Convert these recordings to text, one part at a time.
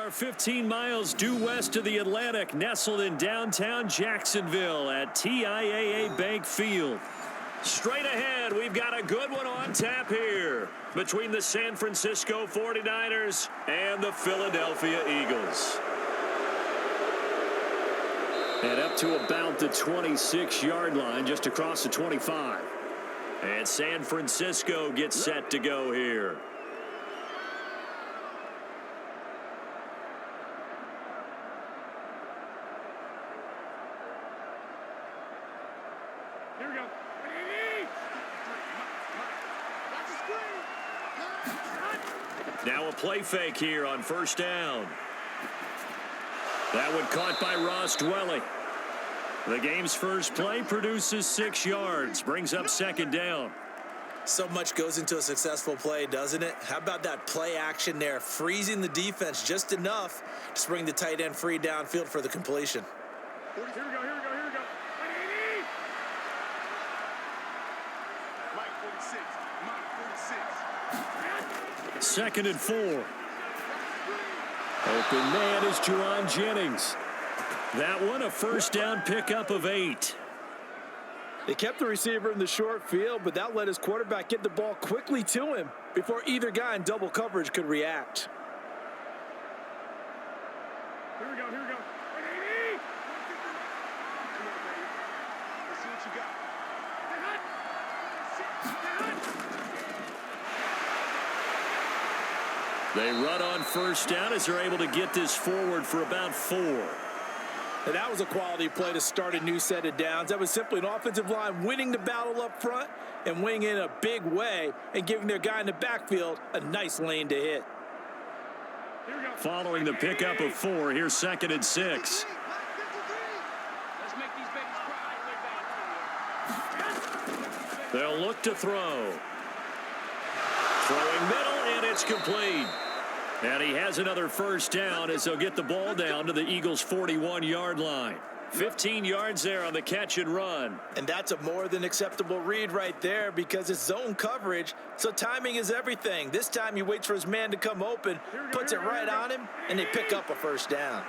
are 15 miles due west of the Atlantic, nestled in downtown Jacksonville at TIAA Bank Field. Straight ahead, we've got a good one on tap here between the San Francisco 49ers and the Philadelphia Eagles. And up to about the 26-yard line, just across the 25. And San Francisco gets set to go here. Here we go. Now a play fake here on first down. That one caught by Ross Dwelly. The game's first play produces 6 yards, brings up second down. So much goes into a successful play, doesn't it? How about that play action there, freezing the defense just enough to bring the tight end free downfield for the completion. Here we go, here we go, here we go. Mike 46, Mike 46. Second and 4. Open man is Juwan Jennings. That one a first down pickup of 8. They kept the receiver in the short field, but that let his quarterback get the ball quickly to him before either guy in double coverage could react. Here we go, here we go. Let's see what you got. They run on first down as they're able to get this forward for about 4. And that was a quality play to start a new set of downs. That was simply an offensive line winning the battle up front and winning in a big way and giving their guy in the backfield a nice lane to hit. Following the pickup of 4, here's second and 6. Let's make these babies cry. They'll look to throw. Throwing middle, and it's complete. And he has another first down as they'll get the ball down to the Eagles' 41-yard line. 15 yards there on the catch and run. And that's a more than acceptable read right there because it's zone coverage, so timing is everything. This time he waits for his man to come open, puts it right on him, and they pick up a first down.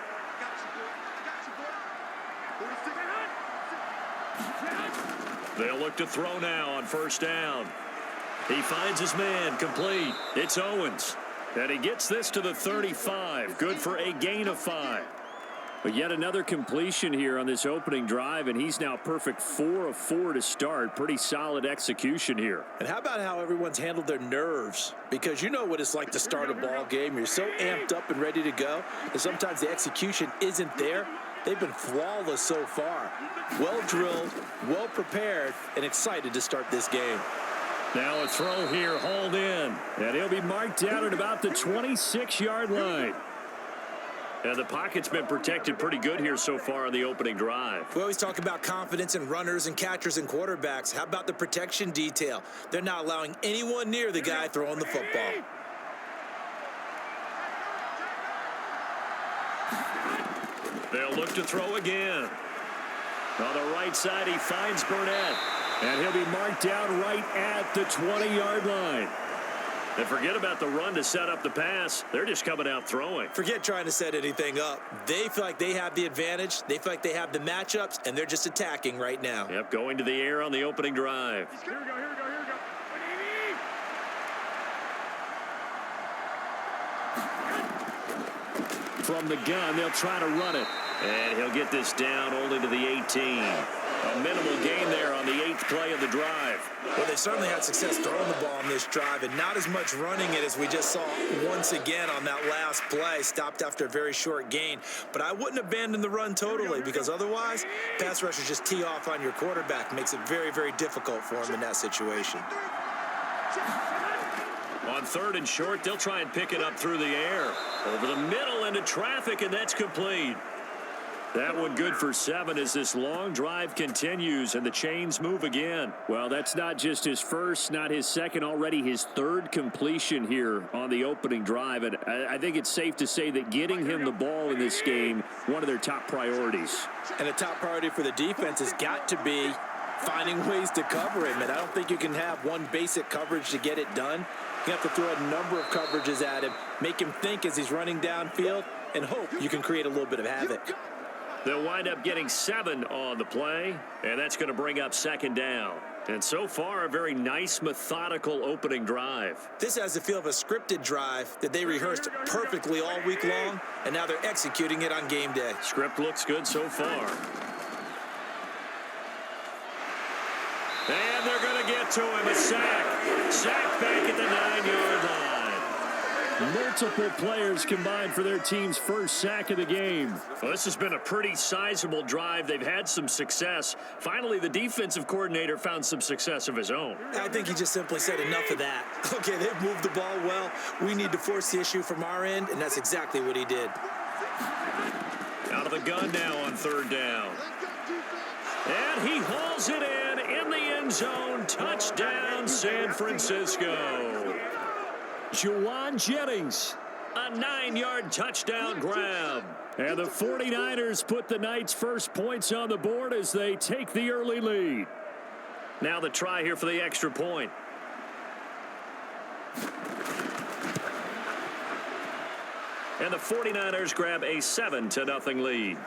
They'll look to throw now on first down. He finds his man, complete. It's Owens. And he gets this to the 35. Good for a gain of 5. But yet another completion here on this opening drive, and he's now perfect 4 of 4 to start. Pretty solid execution here. And how about how everyone's handled their nerves? Because you know what it's like to start a ball game. You're so amped up and ready to go, and sometimes the execution isn't there. They've been flawless so far. Well drilled, well prepared, and excited to start this game. Now a throw here, hauled in. And he'll be marked down at about the 26-yard line. And the pocket's been protected pretty good here so far on the opening drive. We always talk about confidence in runners and catchers and quarterbacks. How about the protection detail? They're not allowing anyone near the guy throwing the football. They'll look to throw again. On the right side, he finds Burnett. And he'll be marked down right at the 20-yard line. And forget about the run to set up the pass. They're just coming out throwing. Forget trying to set anything up. They feel like they have the advantage. They feel like they have the matchups, and they're just attacking right now. Yep, going to the air on the opening drive. Here we go, here we go, here we go. From the gun, they'll try to run it. And he'll get this down only to the 18. A minimal gain there on the 8th play of the drive. Well, they certainly had success throwing the ball on this drive and not as much running it as we just saw once again on that last play. Stopped after a very short gain. But I wouldn't abandon the run totally because otherwise, pass rushers just tee off on your quarterback. Makes it very, very difficult for him in that situation. On 3rd and short, they'll try and pick it up through the air. Over the middle into traffic, and that's complete. That one good for 7 as this long drive continues and the chains move again. Well, that's not just his first, not his second, already his 3rd completion here on the opening drive. And I think it's safe to say that getting him the ball in this game, one of their top priorities. And a top priority for the defense has got to be finding ways to cover him. And I don't think you can have one basic coverage to get it done. You have to throw a number of coverages at him, make him think as he's running downfield, and hope you can create a little bit of havoc. They'll wind up getting 7 on the play, and that's going to bring up second down. And so far, a very nice, methodical opening drive. This has the feel of a scripted drive that they rehearsed perfectly all week long, and now they're executing it on game day. Script looks good so far. And they're going to get to him. A sack. Sack back at the 9-yard line. Multiple players combined for their team's first sack of the game. Well, this has been a pretty sizable drive. They've had some success. Finally, the defensive coordinator found some success of his own. I think he just simply said enough of that. Okay, they've moved the ball well. We need to force the issue from our end, and that's exactly what he did. Out of the gun now on third down. And he hauls it in the end zone. Touchdown, San Francisco. Juwan Jennings, a 9-yard touchdown grab. And the 49ers put the Knights' first points on the board as they take the early lead. Now the try here for the extra point. And the 49ers grab a 7-0 lead.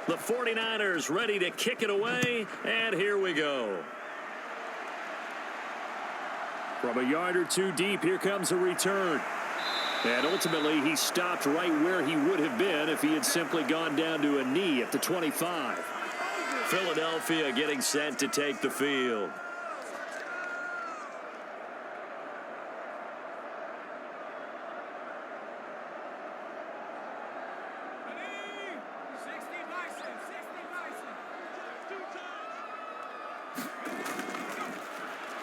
The 49ers ready to kick it away, and here we go. From a yard or two deep, here comes a return. And ultimately, he stopped right where he would have been if he had simply gone down to a knee at the 25. Philadelphia getting set to take the field.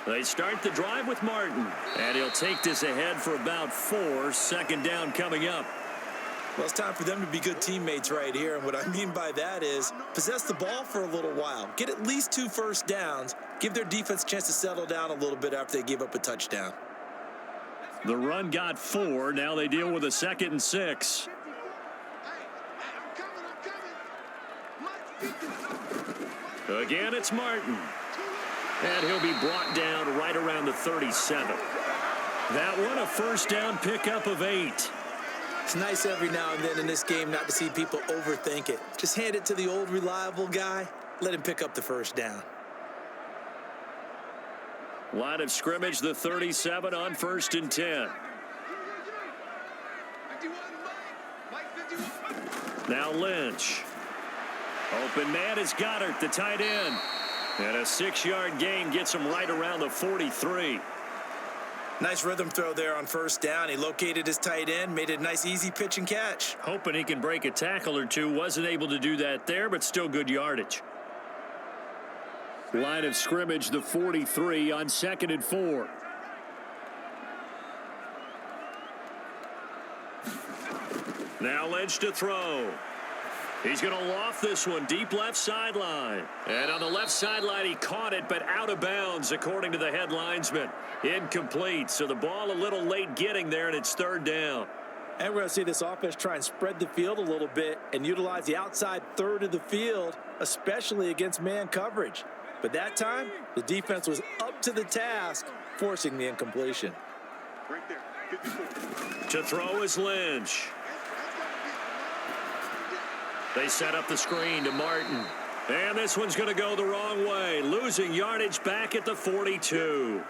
They start the drive with Martin, and he'll take this ahead for about 4. Second down coming up. Well, it's time for them to be good teammates right here, and what I mean by that is possess the ball for a little while. Get at least 2 first downs. Give their defense a chance to settle down a little bit after they give up a touchdown. The run got 4. Now they deal with a 2nd and 6. Again, it's Martin. And he'll be brought down right around the 37. That one, a first down pickup of 8. It's nice every now and then in this game not to see people overthink it. Just hand it to the old reliable guy. Let him pick up the first down. Line of scrimmage, the 37 on 1st and 10. Now Lynch. Open man is Goddard, the tight end. And a 6-yard gain gets him right around the 43. Nice rhythm throw there on first down. He located his tight end, made it a nice easy pitch and catch. Hoping he can break a tackle or two. Wasn't able to do that there, but still good yardage. Line of scrimmage, the 43 on 2nd and 4. Now Lynch to throw. He's going to loft this one deep left sideline. And on the left sideline, he caught it, but out of bounds, according to the head linesman. Incomplete. So the ball a little late getting there, and it's 3rd down. And we're going to see this offense try and spread the field a little bit and utilize the outside third of the field, especially against man coverage. But that time, the defense was up to the task, forcing the incompletion. Right there. 54. To throw is Lynch. They set up the screen to Martin. And this one's going to go the wrong way. Losing yardage back at the 42.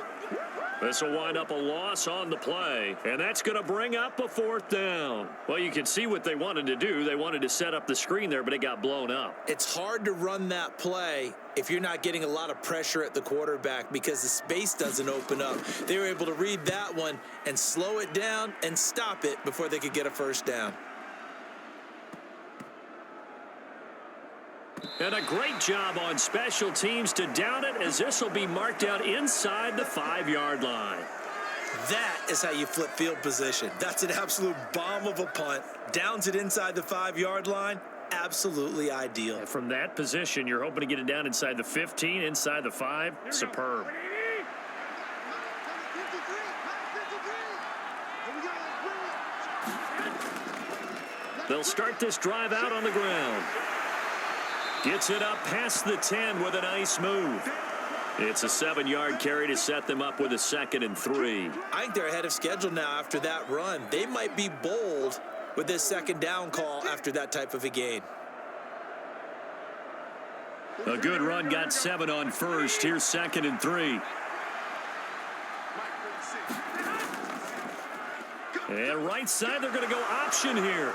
This will wind up a loss on the play, and that's going to bring up a 4th down. Well, you can see what they wanted to do. They wanted to set up the screen there, but it got blown up. It's hard to run that play if you're not getting a lot of pressure at the quarterback because the space doesn't open up. They were able to read that one and slow it down and stop it before they could get a 1st down. And a great job on special teams to down it, as this will be marked out inside the 5-yard line. That is how you flip field position. That's an absolute bomb of a punt. Downs it inside the 5-yard line. Absolutely ideal. And from that position, you're hoping to get it down inside the 15, inside the 5. Superb. They'll start this drive out on the ground. Gets it up past the 10 with a nice move. It's a 7-yard carry to set them up with a 2nd and 3. I think they're ahead of schedule now after that run. They might be bold with this 2nd down call after that type of a gain. A good run got 7 on 1st. Here's 2nd and 3. And right side, they're going to go option here.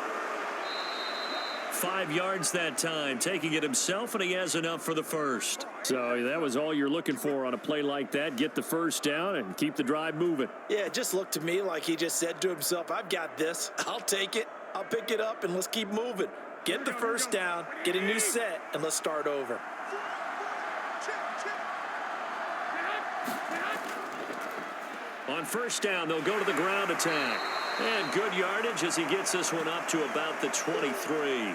5 yards that time, taking it himself, and he has enough for the 1st. So that was all you're looking for on a play like that. Get the 1st down and keep the drive moving. Yeah, it just looked to me like he just said to himself, I've got this. I'll take it. I'll pick it up, and let's keep moving. Get the 1st down, get a new set, and let's start over. On 1st down, they'll go to the ground attack. And good yardage as he gets this one up to about the 23.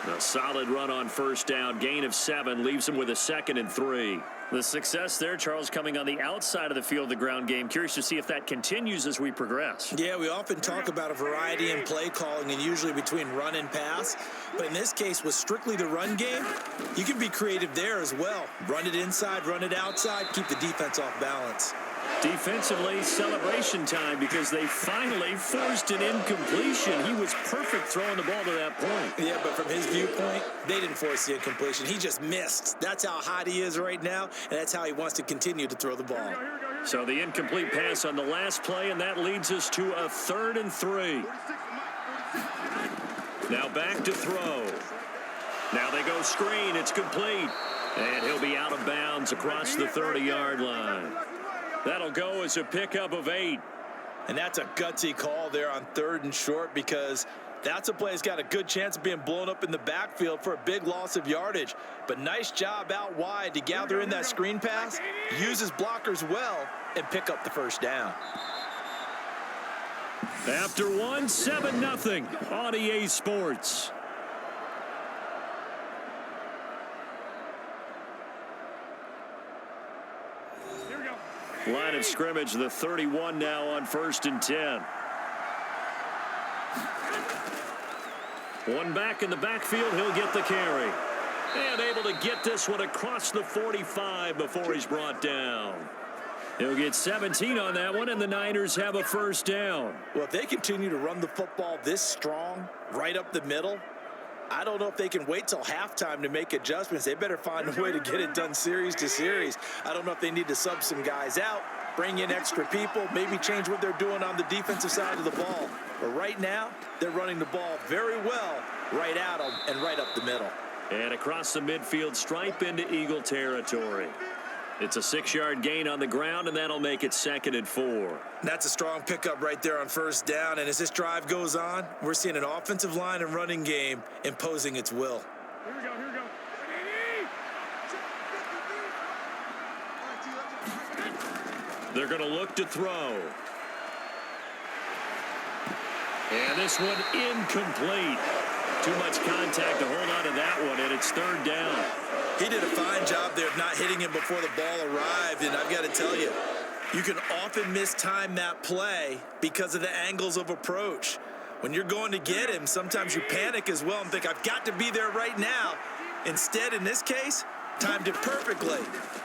A solid run on 1st down. Gain of 7 leaves him with a 2nd and 3. The success there, Charles, coming on the outside of the field, the ground game. Curious to see if that continues as we progress. Yeah, we often talk about a variety in play calling and usually between run and pass. But in this case, with strictly the run game, you can be creative there as well. Run it inside, run it outside, keep the defense off balance. Defensively, celebration time because they finally forced an incompletion. He was perfect throwing the ball to that point. Yeah, but from his viewpoint, they didn't force the incompletion. He just missed. That's how hot he is right now, and that's how he wants to continue to throw the ball. So the incomplete pass on the last play, and that leads us to a 3rd and 3. Now back to throw. Now they go screen. It's complete. And he'll be out of bounds across the 30-yard line. That'll go as a pickup of 8. And that's a gutsy call there on 3rd and short because that's a play that's got a good chance of being blown up in the backfield for a big loss of yardage. But nice job out wide to gather in that screen pass, use his blockers well, and pick up the 1st down. After 1, 7-0 on EA Sports. Line of scrimmage, the 31 now on 1st and 10. One back in the backfield, he'll get the carry. And able to get this one across the 45 before he's brought down. He'll get 17 on that one, and the Niners have a 1st down. Well, if they continue to run the football this strong, right up the middle, I don't know if they can wait till halftime to make adjustments. They better find a way to get it done series to series. I don't know if they need to sub some guys out, bring in extra people, maybe change what they're doing on the defensive side of the ball. But right now, they're running the ball very well right at them and right up the middle. And across the midfield stripe into Eagle territory. It's a 6-yard gain on the ground, and that'll make it 2nd and 4. That's a strong pickup right there on 1st down. And as this drive goes on, we're seeing an offensive line and running game imposing its will. Here we go, here we go. They're going to look to throw. And this one incomplete. Too much contact to hold on to that one, and it's 3rd down. He did a fine job there of not hitting him before the ball arrived, and I've got to tell you, you can often mistime that play because of the angles of approach. When you're going to get him, sometimes you panic as well and think, I've got to be there right now. Instead, in this case, timed it perfectly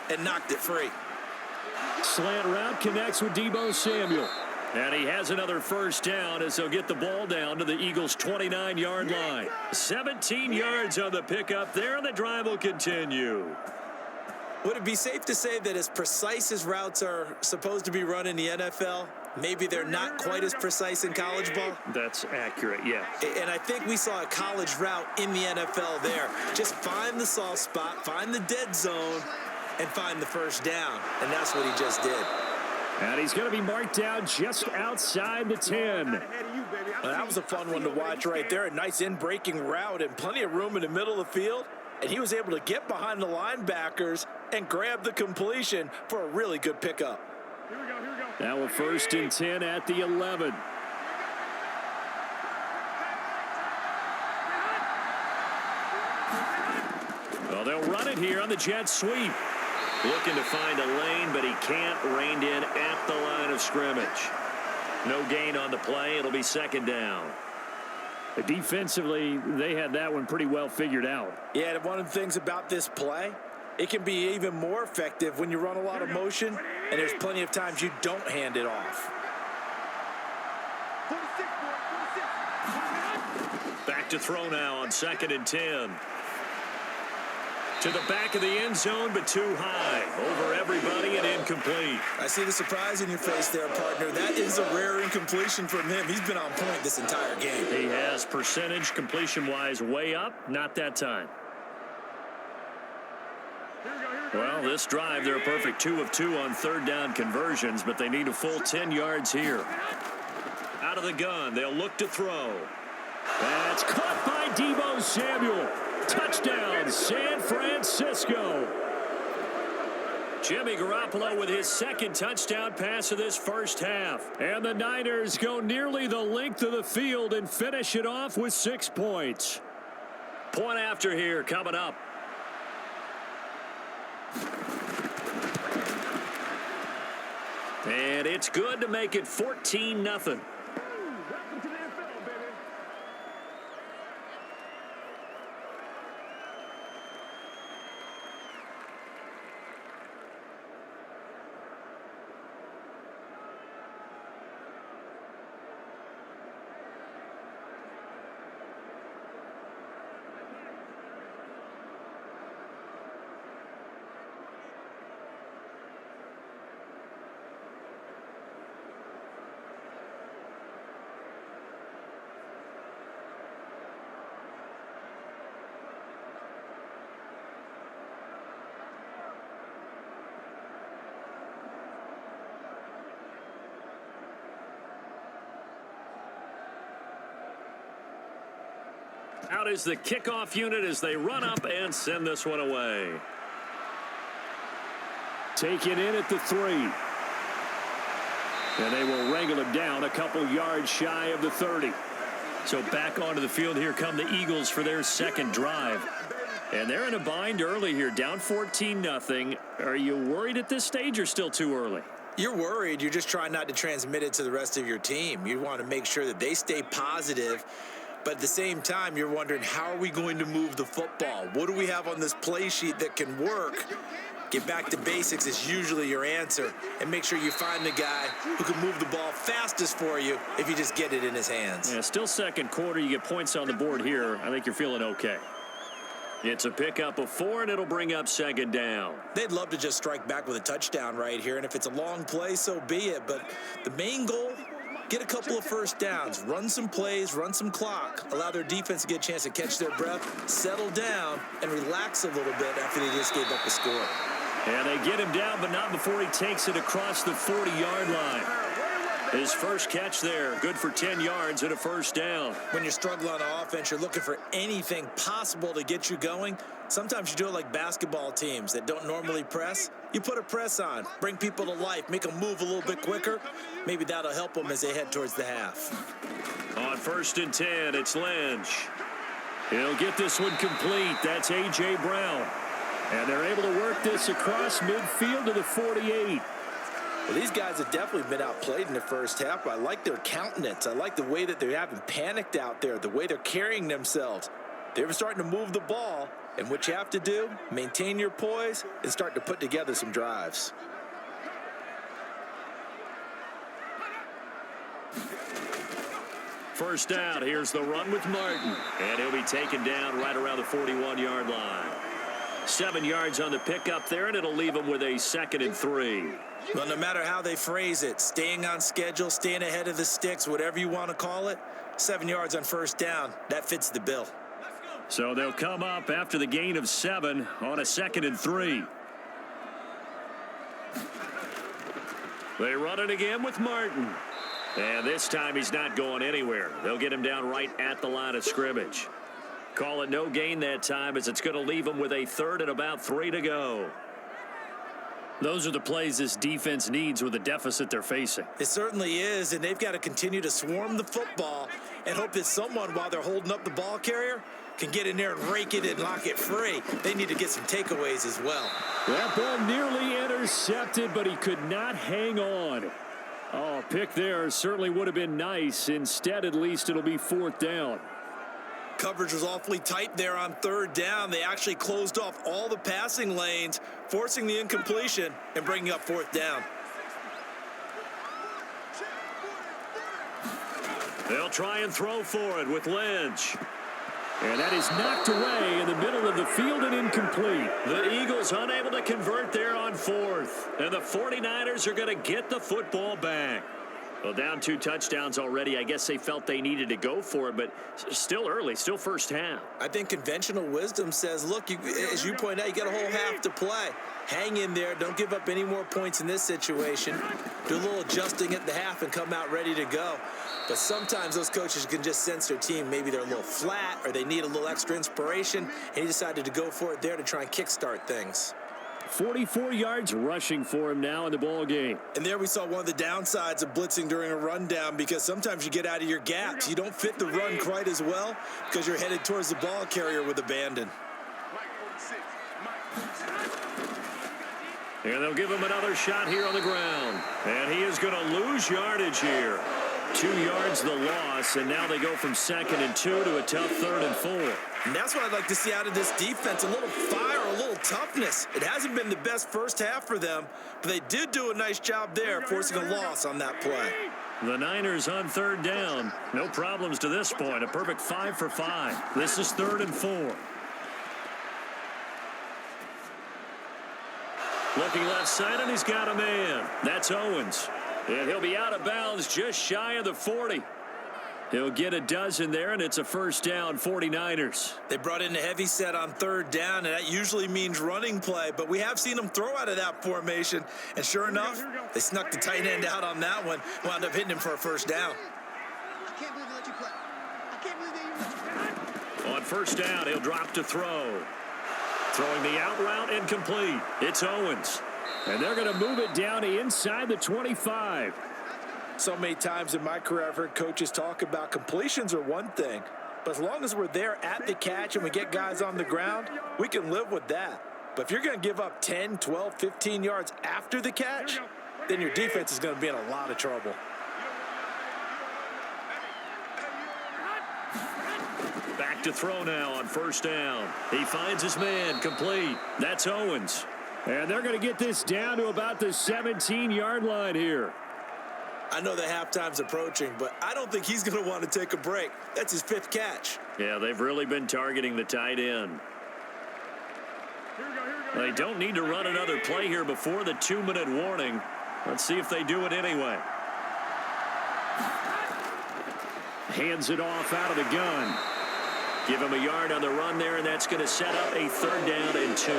and knocked it free. Slant route connects with Deebo Samuel. And he has another 1st down as they'll get the ball down to the Eagles' 29-yard line. 17 yards on the pickup there, and the drive will continue. Would it be safe to say that as precise as routes are supposed to be run in the NFL, maybe they're not quite as precise in college ball? That's accurate, yeah. And I think we saw a college route in the NFL there. Just find the soft spot, find the dead zone, and find the first down. And that's what he just did. And he's going to be marked down just outside the 10. Well, that was a fun one to watch right there. A nice in-breaking route and plenty of room in the middle of the field. And he was able to get behind the linebackers and grab the completion for a really good pickup. Here we go. Now a 1st and 10 at the 11. Well, they'll run it here on the jet sweep. Looking to find a lane, but he can't. Reined in at the line of scrimmage. No gain on the play. It'll be 2nd down. Defensively, they had that one pretty well figured out. Yeah, one of the things about this play, it can be even more effective when you run a lot of motion, and there's plenty of times you don't hand it off. Back to throw now on 2nd and 10. To the back of the end zone, but too high. Over everybody and incomplete. I see the surprise in your face there, partner. That is a rare incompletion from him. He's been on point this entire game. He has percentage completion-wise way up. Not that time. Well, this drive, they're a perfect 2 of 2 on 3rd down conversions, but they need a full 10 yards here. Out of the gun, they'll look to throw. That's caught by Deebo Samuel. Touchdown, San Francisco. Jimmy Garoppolo with his 2nd touchdown pass of this first half. And the Niners go nearly the length of the field and finish it off with 6 points. Point after here coming up. And it's good to make it 14-0. Out is the kickoff unit as they run up and send this one away. Taken in at the 3. And they will wrangle him down a couple yards shy of the 30. So back onto the field, here come the Eagles for their 2nd drive. And they're in a bind early here, down 14-0. Are you worried at this stage or still too early? You're worried. You're just trying not to transmit it to the rest of your team. You want to make sure that they stay positive. But at the same time, you're wondering, how are we going to move the football? What do we have on this play sheet that can work? Get back to basics is usually your answer. And make sure you find the guy who can move the ball fastest for you if you just get it in his hands. Yeah, still 2nd quarter. You get points on the board here. I think you're feeling okay. It's a pickup of 4, and it'll bring up 2nd down. They'd love to just strike back with a touchdown right here. And if it's a long play, so be it. But the main goal, get a couple of first downs, run some plays, run some clock, allow their defense to get a chance to catch their breath, settle down, and relax a little bit after they just gave up a score. And they get him down, but not before he takes it across the 40-yard line. His first catch there, good for 10 yards and a first down. When you're struggling on offense, you're looking for anything possible to get you going. Sometimes you do it like basketball teams that don't normally press. You put a press on, bring people to life, make them move a little bit quicker. Maybe that'll help them as they head towards the half. On 1st and 10, it's Lynch. He'll get this one complete. That's A.J. Brown. And they're able to work this across midfield to the 48. Well, these guys have definitely been outplayed in the first half, but I like their countenance. I like the way that they haven't panicked out there, the way they're carrying themselves. They're starting to move the ball, and what you have to do, maintain your poise and start to put together some drives. First down, here's the run with Martin, and he'll be taken down right around the 41-yard line. 7 yards on the pickup there, and it'll leave them with a 2nd and 3. Well, no matter how they phrase it, staying on schedule, staying ahead of the sticks, whatever you want to call it, 7 yards on first down, that fits the bill. So they'll come up after the gain of 7 on a 2nd and 3. They run it again with Martin. And this time he's not going anywhere. They'll get him down right at the line of scrimmage. Call it no gain that time, as it's going to leave him with a 3rd and about 3 to go. Those are the plays this defense needs with the deficit they're facing. It certainly is, and they've got to continue to swarm the football and hope that someone, while they're holding up the ball carrier, can get in there and rake it and lock it free. They need to get some takeaways as well. That ball nearly intercepted, but he could not hang on. Oh, pick there certainly would have been nice. Instead, at least it'll be 4th down. Coverage was awfully tight there on 3rd down. They actually closed off all the passing lanes, forcing the incompletion and bringing up 4th down. They'll try and throw for it with Lynch. And that is knocked away in the middle of the field and incomplete. The Eagles unable to convert there on 4th. And the 49ers are going to get the football back. Well, down 2 touchdowns already. I guess they felt they needed to go for it, but still early, still first half. I think conventional wisdom says, look, as you point out, you got a whole half to play. Hang in there. Don't give up any more points in this situation. Do a little adjusting at the half and come out ready to go. But sometimes those coaches can just sense their team. Maybe they're a little flat or they need a little extra inspiration, and he decided to go for it there to try and kickstart things. 44 yards rushing for him now in the ball game. And there we saw one of the downsides of blitzing during a rundown, because sometimes you get out of your gaps. You don't fit the run quite as well because you're headed towards the ball carrier with abandon. And they'll give him another shot here on the ground. And he is going to lose yardage here. 2 yards the loss, and now they go from 2nd and 2 to a tough 3rd and 4. And that's what I'd like to see out of this defense, a little fire, a little toughness. It hasn't been the best first half for them, but they did do a nice job there, forcing a loss on that play. The Niners on 3rd down. No problems to this point. A perfect 5 for 5. This is 3rd and 4. Looking left side, and he's got a man. That's Owens. And he'll be out of bounds just shy of the 40. He'll get a dozen there, and it's a first down, 49ers. They brought in a heavy set on 3rd down, and that usually means running play, but we have seen them throw out of that formation, and sure enough, they snuck the tight end out on that one, wound up hitting him for a first down. I can't believe they let you play. I can't believe they let you play. On first down, he'll drop to throw. Throwing the out route, incomplete. It's Owens. And they're going to move it down to inside the 25. So many times in my career, I've heard coaches talk about completions are one thing, but as long as we're there at the catch and we get guys on the ground, we can live with that. But if you're going to give up 10, 12, 15 yards after the catch, then your defense is going to be in a lot of trouble. Back to throw now on first down. He finds his man, complete. That's Owens. And they're going to get this down to about the 17-yard line here. I know the halftime's approaching, but I don't think he's going to want to take a break. That's his 5th catch. Yeah, they've really been targeting the tight end. They don't need to run another play here before the 2-minute warning. Let's see if they do it anyway. Hands it off out of the gun. Give him a yard on the run there, and that's going to set up a 3rd down and 2.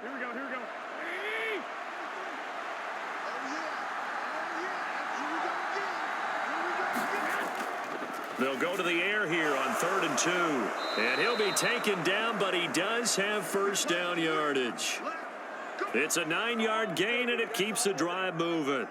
Here we go, here we go. They'll go to the air here on 3rd and 2. And he'll be taken down, but he does have first down yardage. It's a 9-yard gain, and it keeps the drive moving.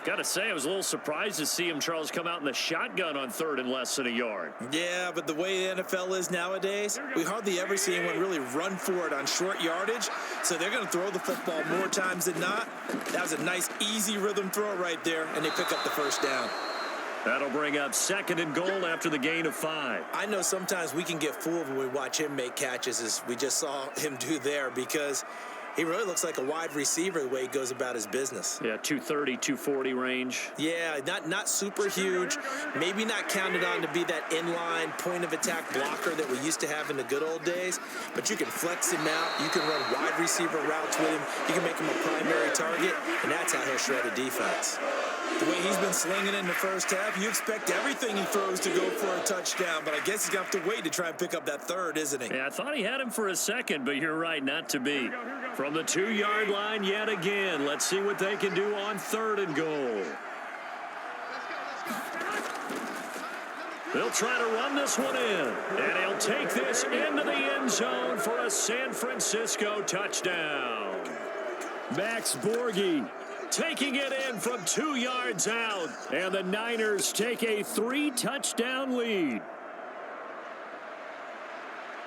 Got to say, I was a little surprised to see him, Charles, come out in the shotgun on 3rd and less than a yard. Yeah, but the way the NFL is nowadays, we hardly ever see anyone really run for it on short yardage. So they're going to throw the football more times than not. That was a nice, easy rhythm throw right there, and they pick up the first down. That'll bring up 2nd and goal after the gain of 5. I know sometimes we can get fooled when we watch him make catches, as we just saw him do there, because he really looks like a wide receiver the way he goes about his business. Yeah, 230, 240 range. Yeah, not super huge. Maybe not counted on to be that inline point-of-attack blocker that we used to have in the good old days. But you can flex him out. You can run wide receiver routes with him. You can make him a primary target, and that's how he'll shred a defense. The way he's been slinging in the first half, you expect everything he throws to go for a touchdown, but I guess he's going to have to wait to try and pick up that third, isn't he? Yeah, I thought he had him for a second, but you're right, not to be. From the 2-yard line yet again. Let's see what they can do on 3rd and goal. They'll try to run this one in, and he'll take this into the end zone for a San Francisco touchdown. Max Borghi taking it in from 2 yards out, and the Niners take a 3-touchdown lead.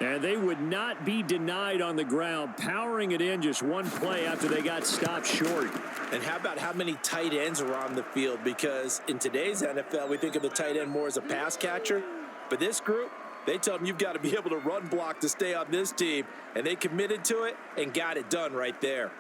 And they would not be denied on the ground, powering it in just one play after they got stopped short. And how about how many tight ends are on the field? Because in today's NFL, we think of the tight end more as a pass catcher. But this group, they tell them you've got to be able to run block to stay on this team. And they committed to it and got it done right there.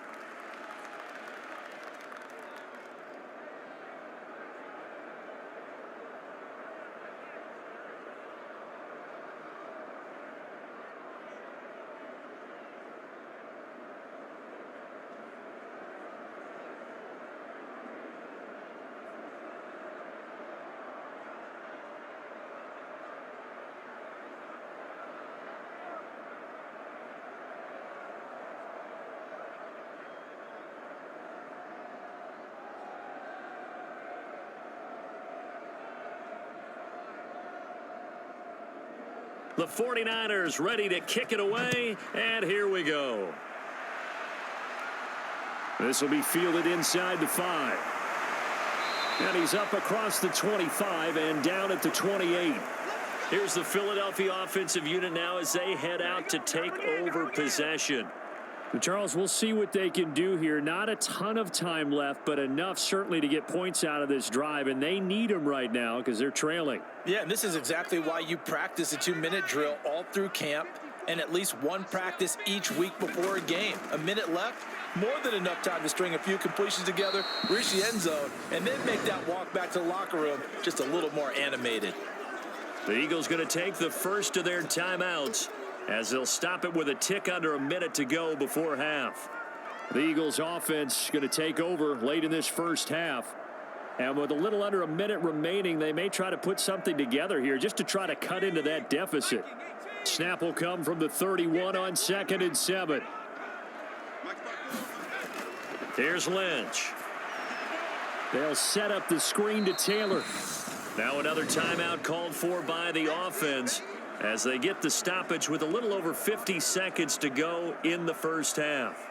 The 49ers ready to kick it away, and here we go. This will be fielded inside the 5. And he's up across the 25 and down at the 28. Here's the Philadelphia offensive unit now as they head out to take over possession. Charles, we'll see what they can do here. Not a ton of time left, but enough certainly to get points out of this drive, and they need them right now because they're trailing. Yeah, and this is exactly why you practice a 2-minute drill all through camp and at least one practice each week before a game. A minute left, more than enough time to string a few completions together, reach the end zone, and then make that walk back to the locker room just a little more animated. The Eagles going to take the first of their timeouts, as they'll stop it with a tick under a minute to go before half. The Eagles offense going to take over late in this first half. And with a little under a minute remaining, they may try to put something together here just to try to cut into that deficit. Snap will come from the 31 on 2nd and 7. Here's Lynch. They'll set up the screen to Taylor. Now another timeout called for by the offense, as they get the stoppage with a little over 50 seconds to go in the first half.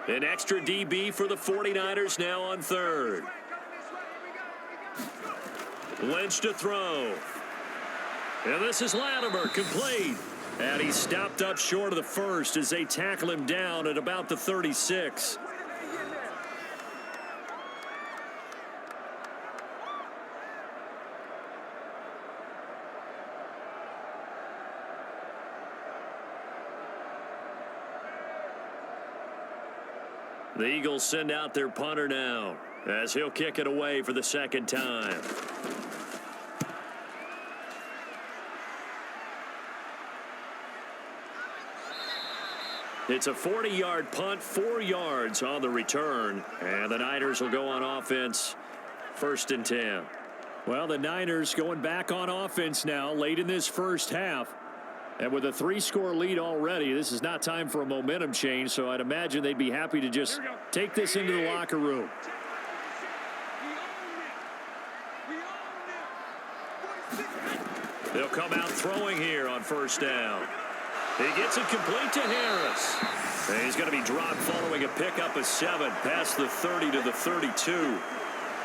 An extra DB for the 49ers now on 3rd. Lynch to throw. And this is Latimer, complete. And he's stopped up short of the first as they tackle him down at about the 36. The Eagles send out their punter now, as he'll kick it away for the second time. It's a 40-yard punt, 4 yards on the return, and the Niners will go on offense, 1st and 10. Well, the Niners going back on offense now late in this first half. And with a 3-score lead already, this is not time for a momentum change, so I'd imagine they'd be happy to just take this into the locker room. They'll come out throwing here on 1st down. He gets it complete to Harris. And he's going to be dropped following a pickup of 7 past the 30 to the 32.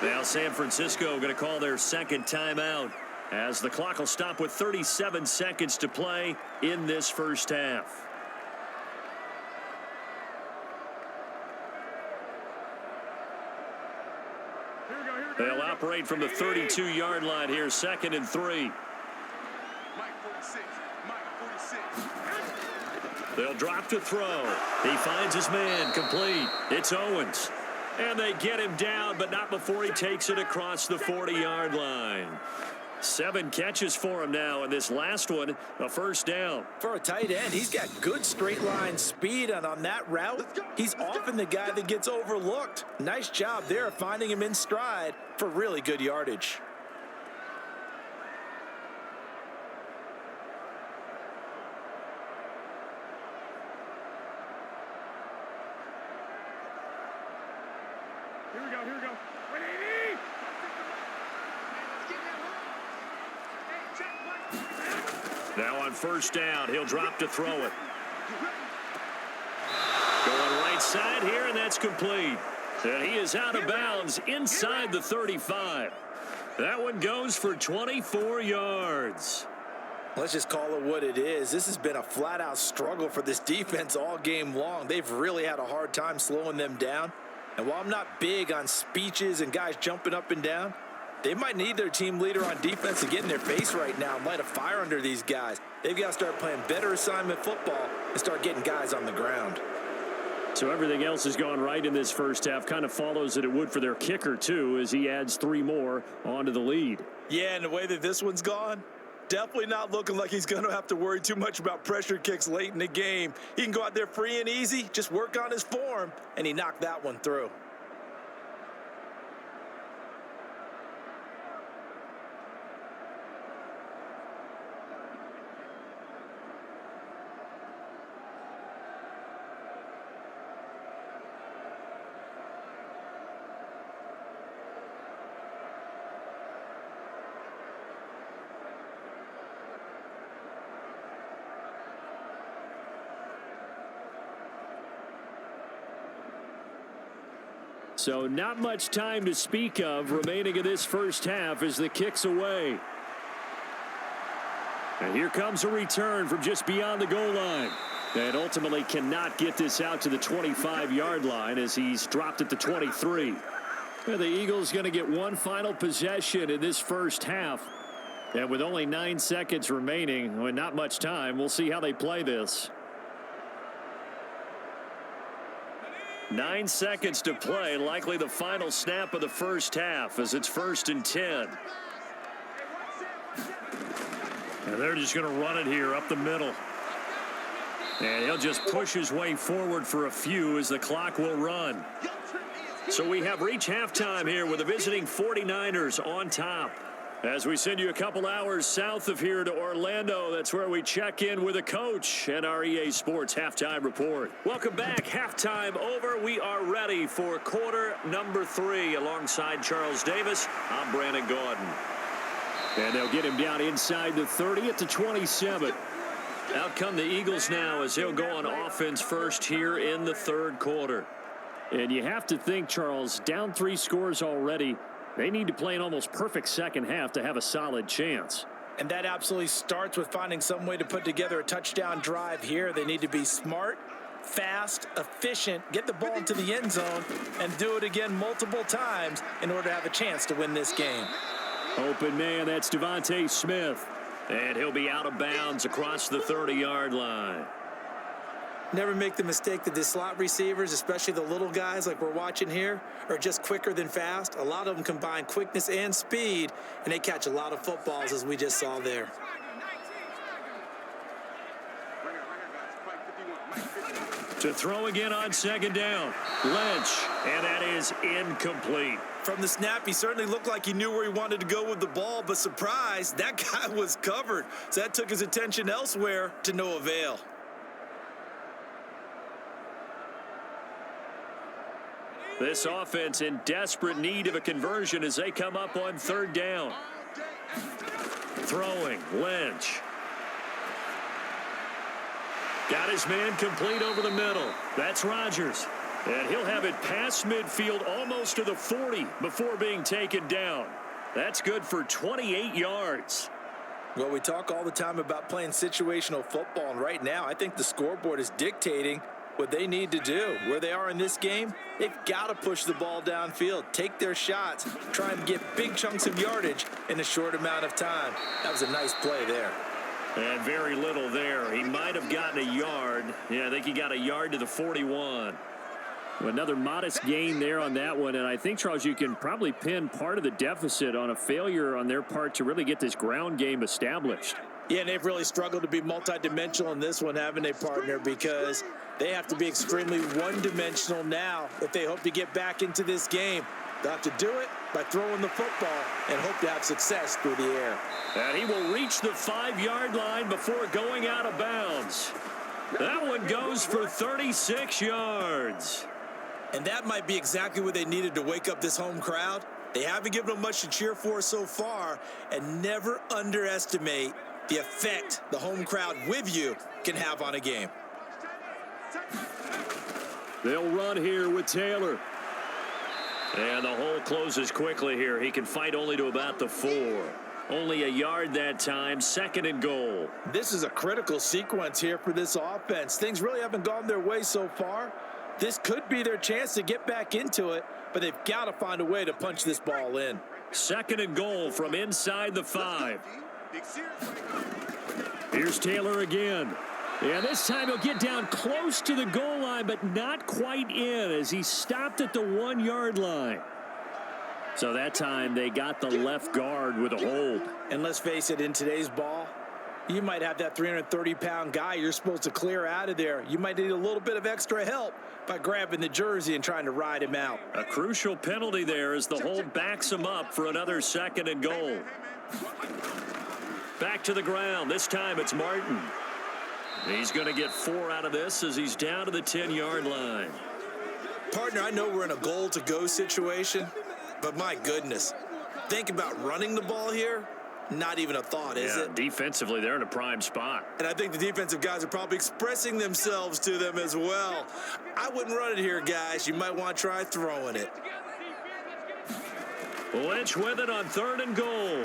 Now San Francisco going to call their second timeout as the clock will stop with 37 seconds to play in this first half. They'll operate from the 32-yard line here, 2nd and 3. They'll drop to throw. He finds his man, complete. It's Owens. And they get him down, but not before he takes it across the 40-yard line. 7 catches for him now, and this last one, a first down. For a tight end, he's got good straight line speed, and on that route, he's often the guy that gets overlooked. Nice job there finding him in stride for really good yardage. Here we go. 180. Now on first down, he'll drop to throw it. Going right side here, and that's complete. And he is out of bounds inside the 35. That one goes for 24 yards. Let's just call it what it is. This has been a flat-out struggle for this defense all game long. They've really had a hard time slowing them down. And while I'm not big on speeches and guys jumping up and down, they might need their team leader on defense to get in their face right now and light a fire under these guys. They've got to start playing better assignment football and start getting guys on the ground. So everything else has gone right in this first half. Kind of follows that it would for their kicker, too, as he adds 3 more onto the lead. Yeah, and the way that this one's gone, definitely not looking like he's going to have to worry too much about pressure kicks late in the game. He can go out there free and easy, just work on his form, and he knocked that one through. So not much time to speak of remaining in this first half as the kick's away. And here comes a return from just beyond the goal line. And ultimately cannot get this out to the 25-yard line as he's dropped at the 23. And the Eagles going to get one final possession in this first half. And with only 9 seconds remaining, and not much time, we'll see how they play this. 9 seconds to play, likely the final snap of the first half as it's 1st and 10. And they're just going to run it here up the middle. And he'll just push his way forward for a few as the clock will run. So we have reached halftime here with the visiting 49ers on top. As we send you a couple hours south of here to Orlando, that's where we check in with a coach and our EA Sports Halftime Report. Welcome back. Halftime over. We are ready for quarter number 3 alongside Charles Davis. I'm Brandon Gordon. And they'll get him down inside the 30 at the 27. Out come the Eagles now as they'll go on offense first here in the 3rd quarter. And you have to think, Charles, down 3 scores already. They need to play an almost perfect second half to have a solid chance. And that absolutely starts with finding some way to put together a touchdown drive here. They need to be smart, fast, efficient, get the ball into the end zone, and do it again multiple times in order to have a chance to win this game. Open man, that's Devontae Smith. And he'll be out of bounds across the 30-yard line. Never make the mistake that the slot receivers, especially the little guys like we're watching here, are just quicker than fast. A lot of them combine quickness and speed, and they catch a lot of footballs, as we just saw there. To throw again on 2nd down. Lynch, and that is incomplete. From the snap, he certainly looked like he knew where he wanted to go with the ball, but surprise, that guy was covered. So that took his attention elsewhere to no avail. This offense in desperate need of a conversion as they come up on 3rd down. Throwing, Lynch. Got his man complete over the middle. That's Rodgers. And he'll have it past midfield almost to the 40 before being taken down. That's good for 28 yards. Well, we talk all the time about playing situational football, and right now I think the scoreboard is dictating what they need to do. Where they are in this game, they've got to push the ball downfield, take their shots, try and get big chunks of yardage in a short amount of time. That was a nice play there. And very little there. He might have gotten a yard. Yeah, I think he got a yard to the 41. Another modest gain there on that one, and I think, Charles, you can probably pin part of the deficit on a failure on their part to really get this ground game established. Yeah, and they've really struggled to be multidimensional in this one, haven't they, partner? Because they have to be extremely one-dimensional now if they hope to get back into this game. They'll have to do it by throwing the football and hope to have success through the air. And he will reach the 5-yard line before going out of bounds. That one goes for 36 yards. And that might be exactly what they needed to wake up this home crowd. They haven't given them much to cheer for so far, and never underestimate the effect the home crowd with you can have on a game. They'll run here with Taylor. And the hole closes quickly here. He can fight only to about the 4. Only a yard that time, 2nd and goal. This is a critical sequence here for this offense. Things really haven't gone their way so far. This could be their chance to get back into it, but they've got to find a way to punch this ball in. 2nd and goal from inside the 5. Here's Taylor again. Yeah, this time he'll get down close to the goal line, but not quite in as he stopped at the 1-yard line. So that time they got the left guard with a hold. And let's face it, in today's ball, you might have that 330-pound guy you're supposed to clear out of there. You might need a little bit of extra help by grabbing the jersey and trying to ride him out. A crucial penalty there as the hold backs him up for another 2nd and goal. Back to the ground. This time it's Martin. He's going to get 4 out of this as he's down to the 10-yard line. Partner, I know we're in a goal-to-go situation, but my goodness, think about running the ball here. Not even a thought, is it? Defensively, they're in a prime spot. And I think the defensive guys are probably expressing themselves to them as well. I wouldn't run it here, guys. You might want to try throwing it. Lynch with it on 3rd and goal.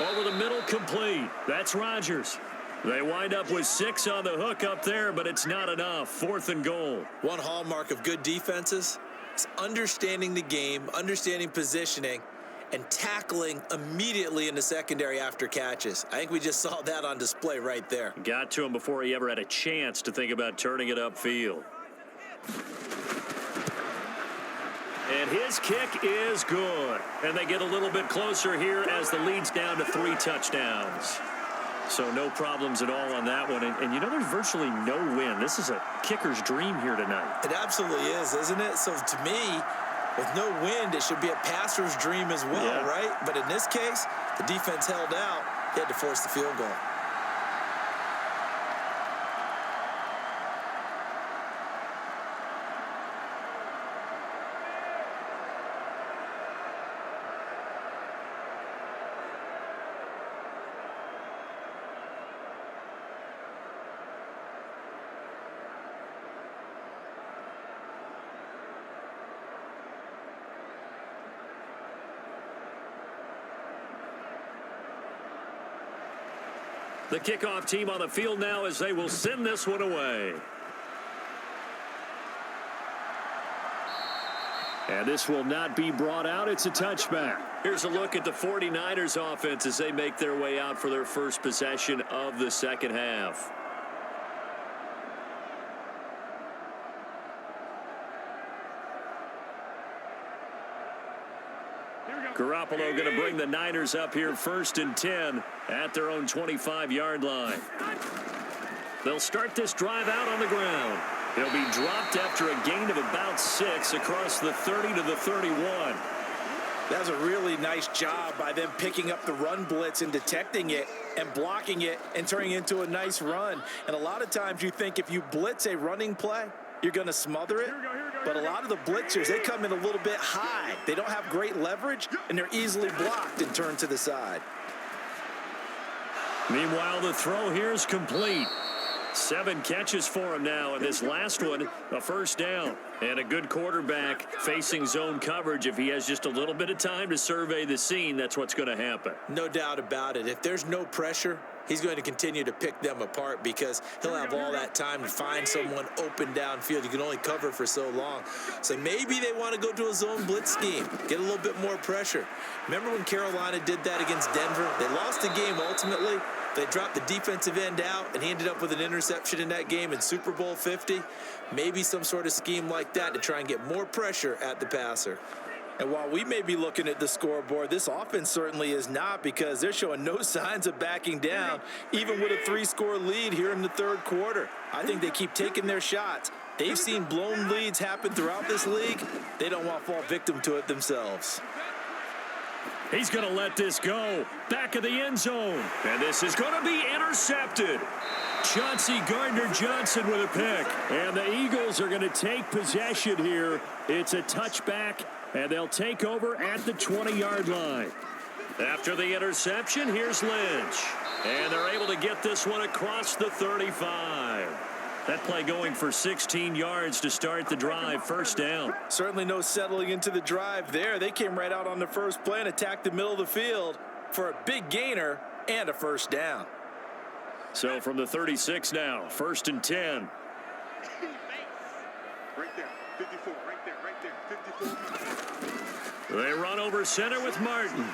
Over the middle, complete. That's Rodgers. They wind up with 6 on the hook up there, but it's not enough. 4th and goal. One hallmark of good defenses is understanding the game, understanding positioning, and tackling immediately in the secondary after catches. I think we just saw that on display right there. Got to him before he ever had a chance to think about turning it upfield. And his kick is good. And they get a little bit closer here as the lead's down to 3 touchdowns. So no problems at all on that one. And you know, there's virtually no win. This is a kicker's dream here tonight. It absolutely is, isn't it? So to me, with no wind, it should be a passer's dream as well, right? But in this case, the defense held out. They had to force the field goal. The kickoff team on the field now as they will send this one away. And this will not be brought out. It's a touchback. Here's a look at the 49ers offense as they make their way out for their first possession of the second half. Garoppolo going to bring the Niners up here 1st and 10 at their own 25-yard line. They'll start this drive out on the ground. He'll be dropped after a gain of about 6 across the 30 to the 31. That was a really nice job by them picking up the run blitz and detecting it and blocking it and turning it into a nice run. And a lot of times you think if you blitz a running play, you're going to smother it. But a lot of the blitzers, they come in a little bit high. They don't have great leverage, and they're easily blocked and turned to the side. Meanwhile, the throw here is complete. 7 catches for him now, and this last one, a first down. And a good quarterback facing zone coverage. If he has just a little bit of time to survey the scene, that's what's going to happen. No doubt about it. If there's no pressure, he's going to continue to pick them apart because he'll have all that time to find someone open downfield. You can only cover for so long. So maybe they want to go to a zone blitz scheme, get a little bit more pressure. Remember when Carolina did that against Denver? They lost the game ultimately. They dropped the defensive end out, and he ended up with an interception in that game in Super Bowl 50. Maybe some sort of scheme like that to try and get more pressure at the passer. And while we may be looking at the scoreboard, this offense certainly is not, because they're showing no signs of backing down, even with a 3-score lead here in the third quarter. I think they keep taking their shots. They've seen blown leads happen throughout this league. They don't want to fall victim to it themselves. He's going to let this go. Back of the end zone. And this is going to be intercepted. Chauncey Gardner-Johnson with a pick. And the Eagles are going to take possession here. It's a touchback, and they'll take over at the 20-yard line. After the interception, here's Lynch. And they're able to get this one across the 35. That play going for 16 yards to start the drive, first down. Certainly no settling into the drive there. They came right out on the first play and attacked the middle of the field for a big gainer and a first down. So from the 36 now, first and 10. Right there, 54, right there, 54. They run over center with Martin.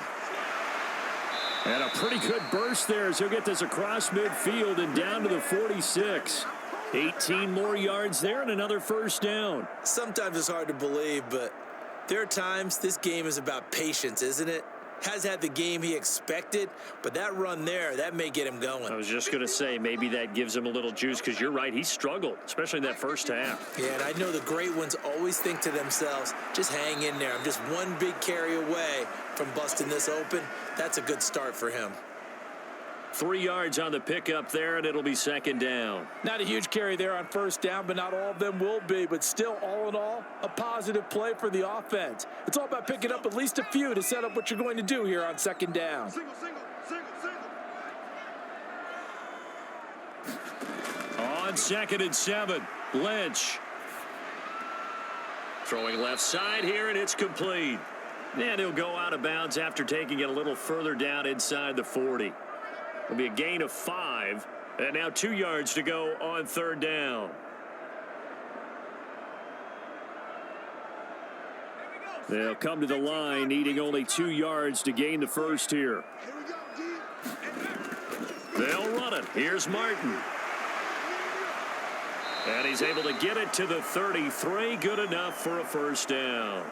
And a pretty good burst there as he'll get this across midfield and down to the 46. 18 more yards there and another first down. Sometimes it's hard to believe, but there are times this game is about patience, isn't it? Has had the game he expected, but that run there, that may get him going. I was just going to say maybe that gives him a little juice, because you're right, he struggled, especially in that first half. Yeah, and I know the great ones always think to themselves, just hang in there. I'm just one big carry away from busting this open. That's a good start for him. 3 yards on the pickup there, and it'll be second down. Not a huge carry there on first down, but not all of them will be. But still, all in all, a positive play for the offense. It's all about picking up at least a few to set up what you're going to do here on second down. Single. On second and 7, Lynch. Throwing left side here, and it's complete. And he'll go out of bounds after taking it a little further down inside the 40. It'll be a gain of 5, and now 2 yards to go on third down. They'll come to the line, needing only 2 yards to gain the first here. They'll run it. Here's Martin. And he's able to get it to the 33. Good enough for a first down.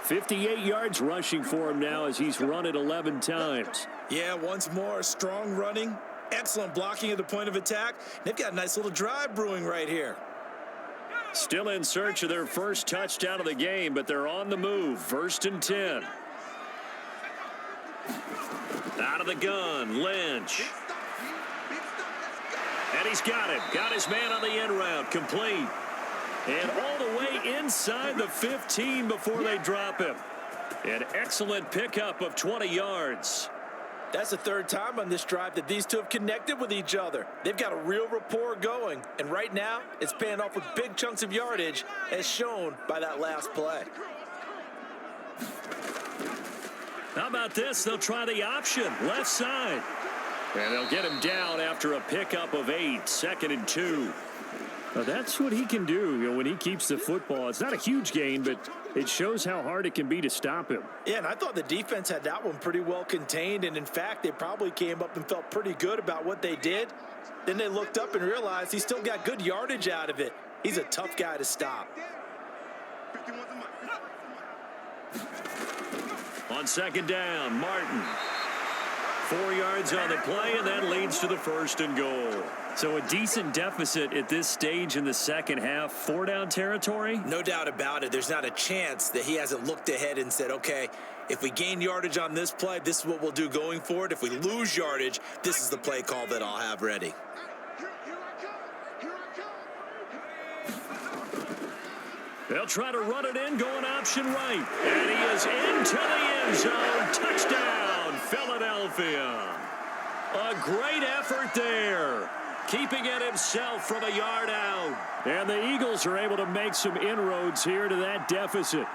58 yards rushing for him now as he's run it 11 times. Yeah, once more, strong running, excellent blocking at the point of attack. They've got a nice little drive brewing right here. Still in search of their first touchdown of the game, but they're on the move. First and 10. Out of the gun, Lynch. And he's got it. Got his man on the end route. Complete. And all the way inside the 15 before they drop him. An excellent pickup of 20 yards. That's the third time on this drive that these two have connected with each other. They've got a real rapport going. And right now, it's paying off with big chunks of yardage, as shown by that last play. How about this? They'll try the option, left side. And they'll get him down after a pickup of 8, second and 2. Now that's what he can do, when he keeps the football. It's not a huge gain, but it shows how hard it can be to stop him. Yeah, and I thought the defense had that one pretty well contained. And, in fact, they probably came up and felt pretty good about what they did. Then they looked up and realized he still got good yardage out of it. He's a tough guy to stop. On second down, Martin. 4 yards on the play, and that leads to the first and goal. So a decent deficit at this stage in the second half. 4-down territory? No doubt about it. There's not a chance that he hasn't looked ahead and said, okay, if we gain yardage on this play, this is what we'll do going forward. If we lose yardage, this is the play call that I'll have ready. They'll try to run it in, going option right. And he is into the end zone. Touchdown, Philadelphia. A great effort there. keeping it himself from a yard out. And the Eagles are able to make some inroads here to that deficit.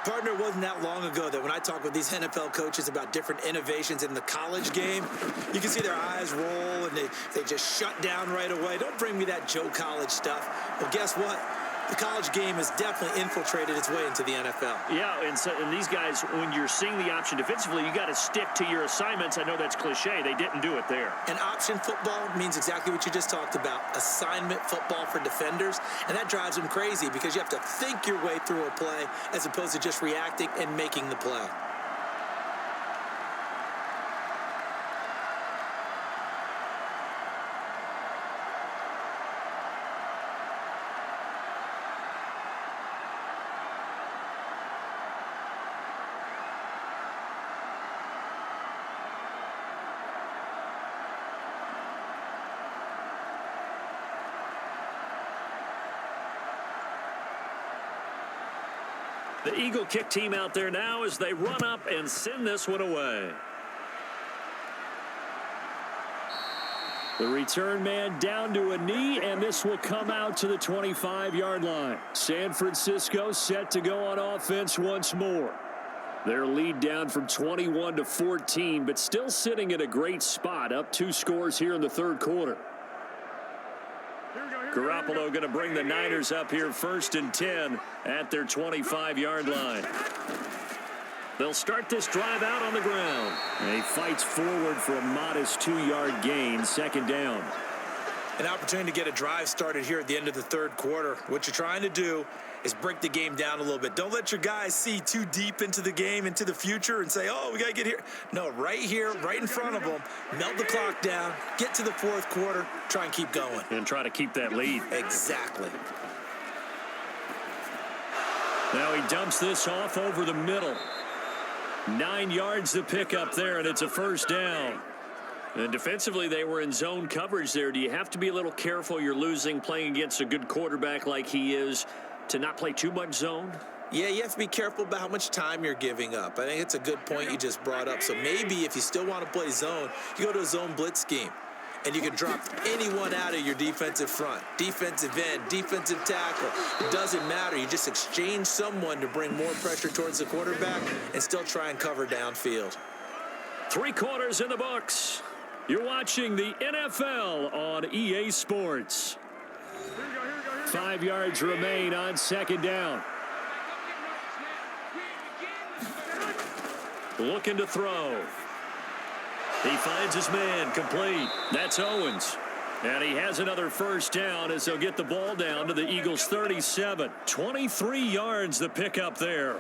Partner, it wasn't that long ago that when I talk with these NFL coaches about different innovations in the college game, you can see their eyes roll and they just shut down right away. Don't bring me that Joe College stuff. Well, guess what? The college game has definitely infiltrated its way into the NFL. Yeah, and these guys, when you're seeing the option defensively, you got to stick to your assignments. I know that's cliche. They didn't do it there. And option football means exactly what you just talked about, assignment football for defenders, and that drives them crazy because you have to think your way through a play as opposed to just reacting and making the play. The Eagle kick team out there now as they run up and send this one away. The return man down to a knee, and this will come out to the 25-yard line. San Francisco set to go on offense once more. Their lead down from 21 to 14, but still sitting in a great spot, up 2 scores here in the third quarter. Garoppolo going to bring the Niners up here 1st and 10 at their 25-yard line. They'll start this drive out on the ground. And he fights forward for a modest 2-yard gain, 2nd down. An opportunity to get a drive started here at the end of the third quarter. What you're trying to do is break the game down a little bit. Don't let your guys see too deep into the game, into the future, and say, oh, we got to get here. No, right here, right in front of them, melt the clock down, get to the fourth quarter, try and keep going. And try to keep that lead. Exactly. Now he dumps this off over the middle. 9 yards to pick up there, and it's a 1st down. And defensively, they were in zone coverage there. Do you have to be a little careful? You're losing playing against a good quarterback like he is to not play too much zone? Yeah, you have to be careful about how much time you're giving up. I think it's a good point you just brought up. So maybe if you still want to play zone, you go to a zone blitz scheme. And you can drop anyone out of your defensive front. Defensive end, defensive tackle. It doesn't matter. You just exchange someone to bring more pressure towards the quarterback and still try and cover downfield. 3 quarters in the books. You're watching the NFL on EA Sports. 5 yards remain on 2nd down. Looking to throw. He finds his man, complete. That's Owens. And he has another 1st down as they'll get the ball down to the Eagles' 37. 23 yards to pick up there.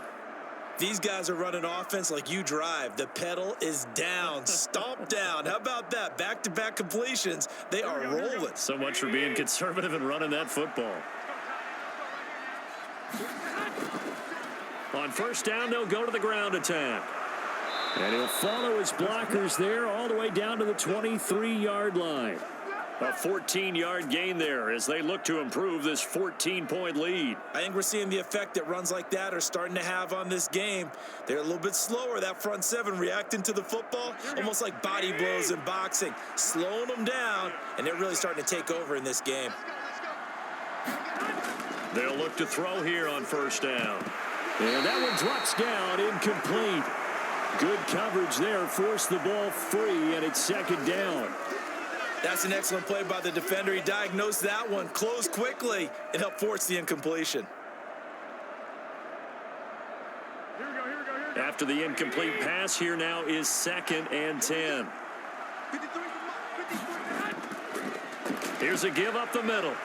These guys are running offense like you drive. The pedal is down, stomp down. How about that? Back-to-back completions. They are rolling. So much for being conservative and running that football. On 1st down, they'll go to the ground attack. And he'll follow his blockers there all the way down to the 23-yard line. A 14-yard gain there as they look to improve this 14-point lead. I think we're seeing the effect that runs like that are starting to have on this game. They're a little bit slower, that front 7, reacting to the football, almost like body blows in boxing, slowing them down, and they're really starting to take over in this game. They'll look to throw here on 1st down. And that one drops down, incomplete. Good coverage there, forced the ball free, and it's 2nd down. That's an excellent play by the defender. He diagnosed that one, closed quickly, and helped force the incompletion. After the incomplete pass, here now is 2nd and 10. Here's a give up the middle.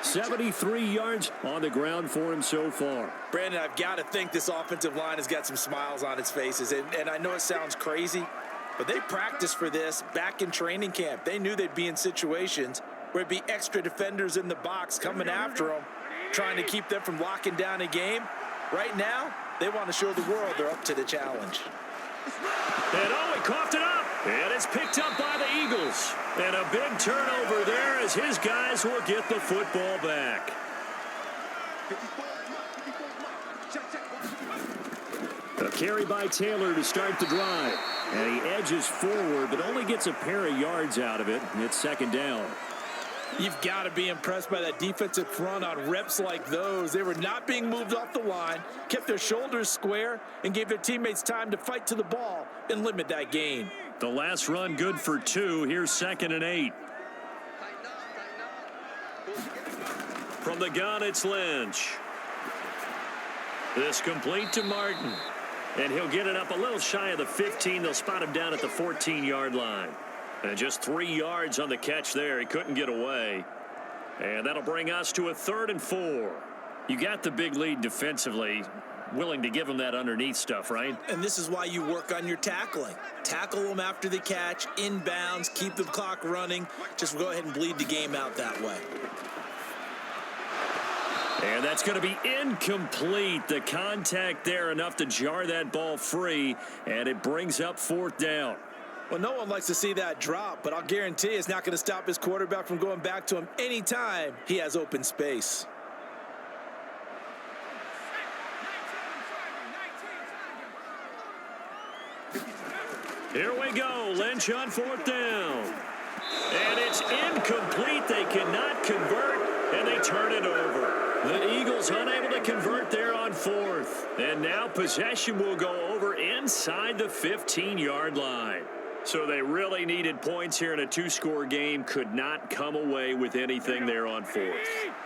73 yards on the ground for him so far. Brandon, I've got to think this offensive line has got some smiles on its faces. And I know it sounds crazy, but they practiced for this back in training camp. They knew they'd be in situations where it'd be extra defenders in the box coming after them, trying to keep them from locking down a game. Right now, they want to show the world they're up to the challenge. And he coughed it up. And it's picked up by the Eagles. And a big turnover there as his guys will get the football back. A carry by Taylor to start the drive. And he edges forward, but only gets a pair of yards out of it. It's second down. You've got to be impressed by that defensive front on reps like those. They were not being moved off the line, kept their shoulders square, and gave their teammates time to fight to the ball and limit that gain. The last run good for 2. Here's 2nd and 8. From the gun, it's Lynch. This complete to Martin. And he'll get it up a little shy of the 15. They'll spot him down at the 14-yard line. And just 3 yards on the catch there. He couldn't get away. And that'll bring us to a 3rd and 4. You got the big lead defensively. Willing to give them that underneath stuff, right? And this is why you work on your tackling. Tackle them after the catch, inbounds, keep the clock running. Just go ahead and bleed the game out that way. And that's going to be incomplete. The contact there enough to jar that ball free. And it brings up 4th down. Well, no one likes to see that drop, but I'll guarantee it's not going to stop his quarterback from going back to him anytime he has open space. Here we go. Lynch on 4th down. And it's incomplete. They cannot convert, and they turn it over. The Eagles unable to convert there on 4th. And now possession will go over inside the 15-yard line. So they really needed points here in a 2-score game. Could not come away with anything there on 4th.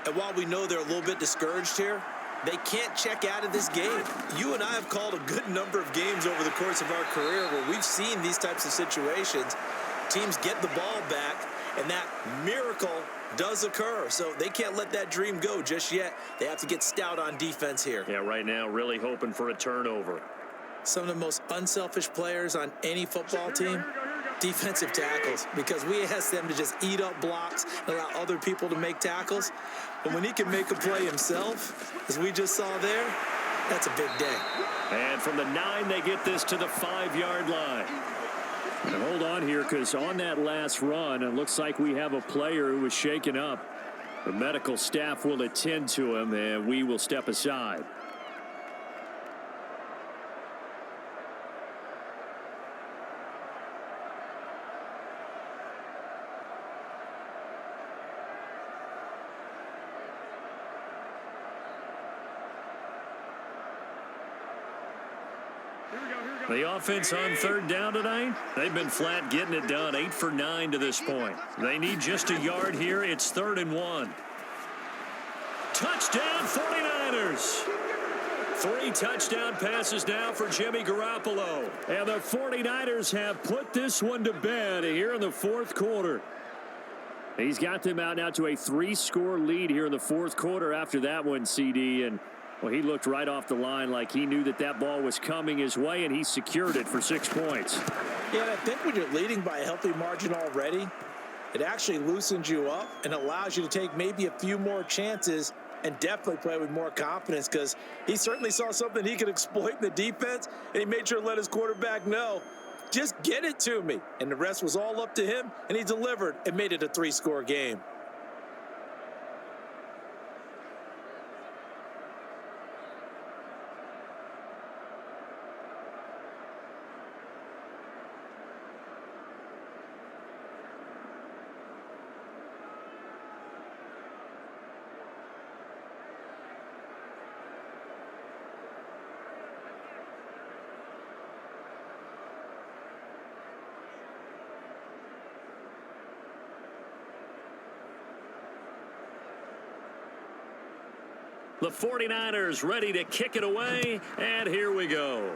And while we know they're a little bit discouraged here, they can't check out of this game. You and I have called a good number of games over the course of our career where we've seen these types of situations. Teams get the ball back, and that miracle does occur. So they can't let that dream go just yet. They have to get stout on defense here. Yeah, right now really hoping for a turnover. Some of the most unselfish players on any football team, defensive tackles, because we ask them to just eat up blocks and allow other people to make tackles. But when he can make a play himself, as we just saw there, that's a big day. And from the 9, they get this to the 5-yard line. And hold on here, because on that last run, it looks like we have a player who was shaken up. The medical staff will attend to him, and we will step aside. The offense on 3rd down tonight, they've been flat getting it done. 8 for 9 to this point. They need just a yard here. It's 3rd and 1. Touchdown 49ers. 3 touchdown passes now for Jimmy Garoppolo. And the 49ers have put this one to bed here in the 4th quarter. He's got them out now to a 3-score lead here in the 4th quarter after that one, CD. And well, he looked right off the line like he knew that that ball was coming his way, and he secured it for 6 points. Yeah, and I think when you're leading by a healthy margin already, it actually loosens you up and allows you to take maybe a few more chances and definitely play with more confidence, because he certainly saw something he could exploit in the defense, and he made sure to let his quarterback know, just get it to me. And the rest was all up to him, and he delivered and made it a 3-score game. The 49ers ready to kick it away, and here we go.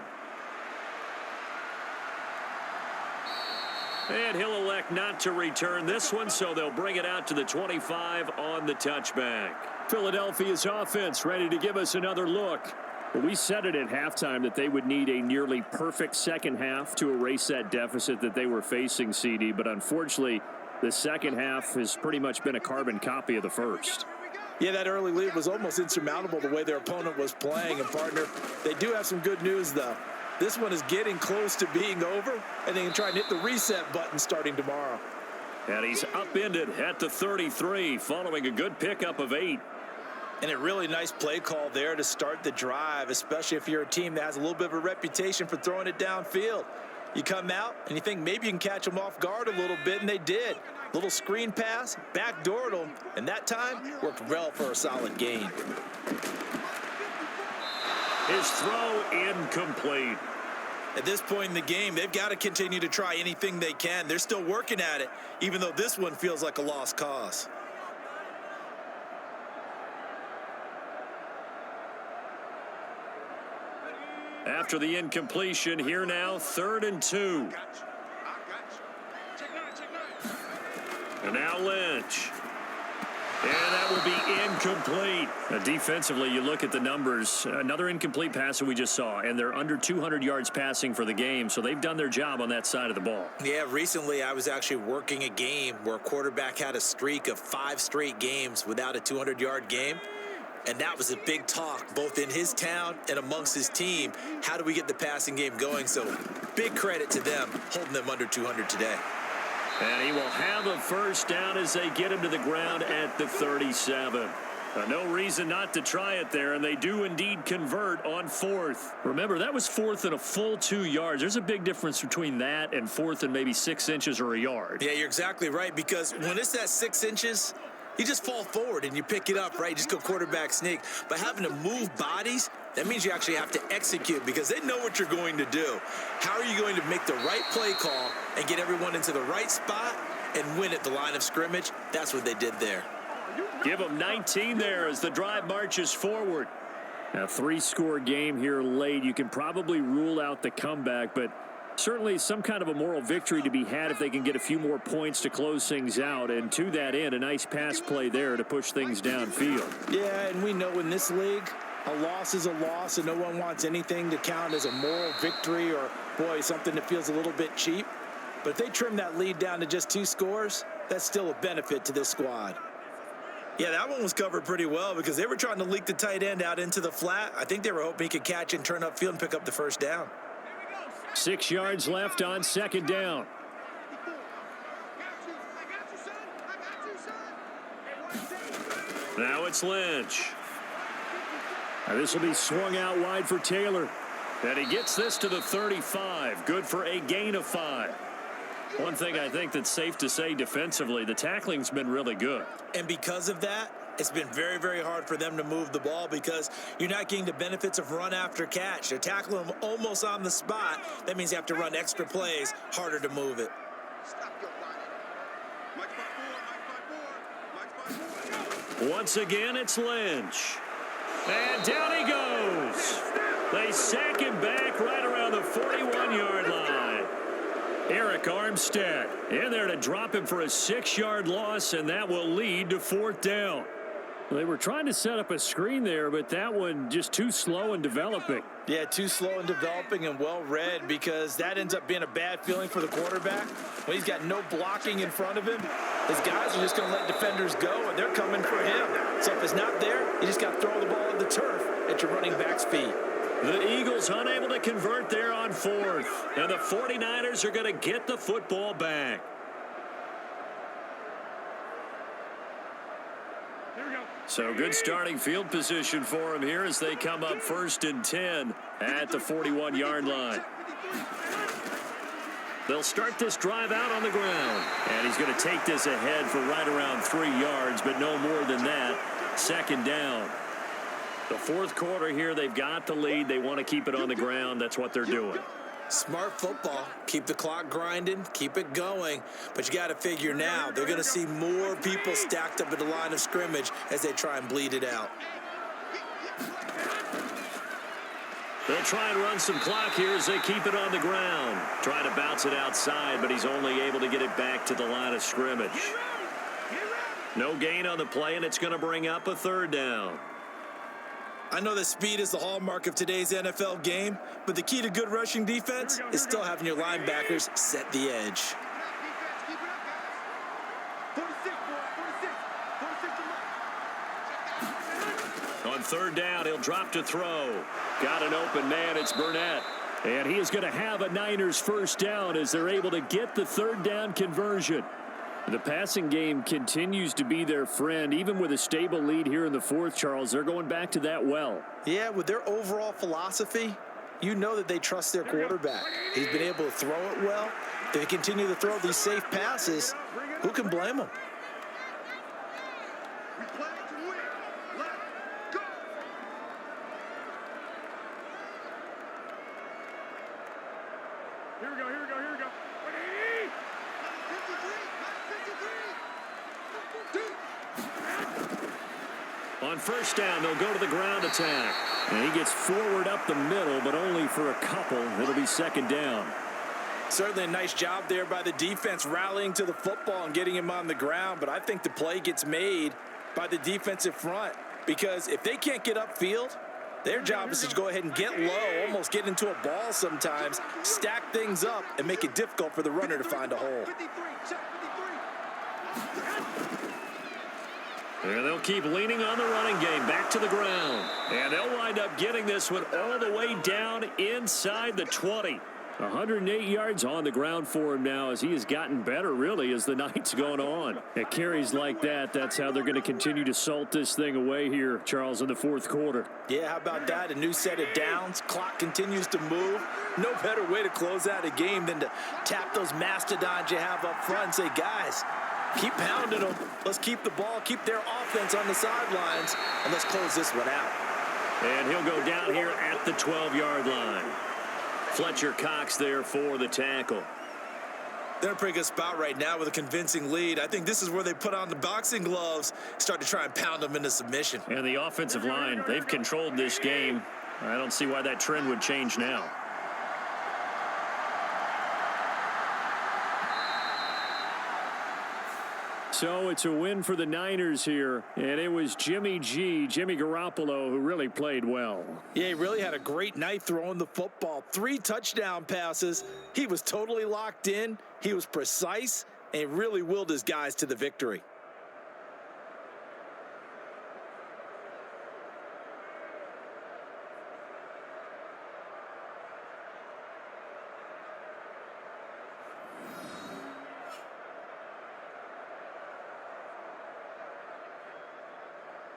And he'll elect not to return this one, so they'll bring it out to the 25 on the touchback. Philadelphia's offense ready to give us another look. Well, we said it at halftime that they would need a nearly perfect second half to erase that deficit that they were facing, CD, but unfortunately, the second half has pretty much been a carbon copy of the first. Yeah, that early lead was almost insurmountable the way their opponent was playing. And, partner, they do have some good news, though. This one is getting close to being over, and they can try and hit the reset button starting tomorrow. And he's upended at the 33 following a good pickup of 8. And a really nice play call there to start the drive, especially if you're a team that has a little bit of a reputation for throwing it downfield. You come out and you think maybe you can catch them off guard a little bit, and they did. Little screen pass, backdoored them, and that time worked well for a solid gain. His throw incomplete. At this point in the game, they've got to continue to try anything they can. They're still working at it, even though this one feels like a lost cause. After the incompletion, here now, 3rd and 2. And now Lynch. And that will be incomplete. Defensively, you look at the numbers. Another incomplete pass that we just saw, and they're under 200 yards passing for the game, so they've done their job on that side of the ball. Yeah, recently I was actually working a game where a quarterback had a streak of 5 straight games without a 200-yard game. And that was a big talk, both in his town and amongst his team. How do we get the passing game going? So big credit to them, holding them under 200 today. And he will have a first down as they get him to the ground at the 37. No reason not to try it there, and they do indeed convert on 4th. Remember, that was 4th and a full 2 yards. There's a big difference between that and 4th and maybe 6 inches or a yard. Yeah, you're exactly right, because when it's that 6 inches, you just fall forward and you pick it up, right? Just go quarterback sneak. But having to move bodies, that means you actually have to execute because they know what you're going to do. How are you going to make the right play call and get everyone into the right spot and win at the line of scrimmage? That's what they did there. Give them 19 there as the drive marches forward. A 3-score game here late. You can probably rule out the comeback, but certainly some kind of a moral victory to be had if they can get a few more points to close things out. And to that end, a nice pass play there to push things downfield. Yeah, and we know in this league, a loss is a loss, and no one wants anything to count as a moral victory or, boy, something that feels a little bit cheap. But if they trim that lead down to just 2 scores, that's still a benefit to this squad. Yeah, that one was covered pretty well because they were trying to leak the tight end out into the flat. I think they were hoping he could catch and turn upfield and pick up the first down. 6 yards left on 2nd down. Now it's Lynch. Now this will be swung out wide for Taylor. And he gets this to the 35. Good for a gain of 5. One thing I think that's safe to say defensively, the tackling's been really good. And because of that, it's been very, very hard for them to move the ball because you're not getting the benefits of run after catch. They're tackling them almost on the spot. That means you have to run extra plays, harder to move it. Once again, it's Lynch. And down he goes. They sack him back right around the 41-yard line. Eric Armstead in there to drop him for a 6-yard loss, and that will lead to 4th down. They were trying to set up a screen there, but that one just too slow in developing. Yeah, too slow in developing and well read because that ends up being a bad feeling for the quarterback. When he's got no blocking in front of him, his guys are just going to let defenders go, and they're coming for him. So if it's not there, you just got to throw the ball at the turf at your running back's feet. The Eagles unable to convert there on 4th, and the 49ers are going to get the football back. So good starting field position for him here as they come up 1st and 10 at the 41-yard line. They'll start this drive out on the ground, and he's going to take this ahead for right around 3 yards, but no more than that. 2nd down. The 4th quarter here, they've got the lead. They want to keep it on the ground. That's what they're doing. Smart football. Keep the clock grinding. Keep it going. But you got to figure now, they're going to see more people stacked up at the line of scrimmage as they try and bleed it out. They'll try and run some clock here as they keep it on the ground. Trying to bounce it outside, but he's only able to get it back to the line of scrimmage. No gain on the play, and it's going to bring up a 3rd down. I know that speed is the hallmark of today's NFL game, but the key to good rushing defense is still having your linebackers set the edge. On 3rd down, he'll drop to throw. Got an open man, it's Burnett. And he is going to have a Niners first down as they're able to get the 3rd down conversion. The passing game continues to be their friend. Even with a stable lead here in the fourth, Charles, they're going back to that well. Yeah, with their overall philosophy, you know that they trust their quarterback. He's been able to throw it well. They continue to throw these safe passes. Who can blame them? We play to win. Let's go. Here we go, here we go, here we go. 53, 53. On first down, they'll go to the ground attack. And he gets forward up the middle, but only for a couple. It'll be second down. Certainly a nice job there by the defense rallying to the football and getting him on the ground. But I think the play gets made by the defensive front, because if they can't get upfield, their job is to go ahead and get low, almost get into a ball sometimes, stack things up, and make it difficult for the runner to find a hole. 53, check 53. And they'll keep leaning on the running game, back to the ground. And they'll wind up getting this one all the way down inside the 20. 108 yards on the ground for him now, as he has gotten better, really, as the night's gone on. At carries like that, that's how they're going to continue to salt this thing away here, Charles, in the fourth quarter. Yeah, how about that? A new set of downs. Clock continues to move. No better way to close out a game than to tap those mastodons you have up front and say, guys, keep pounding them. Let's keep the ball, keep their offense on the sidelines, and let's close this one out. And he'll go down here at the 12-yard line. Fletcher Cox there for the tackle. They're in a pretty good spot right now with a convincing lead. I think this is where they put on the boxing gloves, start to try and pound them into submission. And the offensive line, they've controlled this game. I don't see why that trend would change now. So it's a win for the Niners here, and it was Jimmy Garoppolo, who really played well. Yeah, he really had a great night throwing the football. 3 touchdown passes. He was totally locked in. He was precise and really willed his guys to the victory.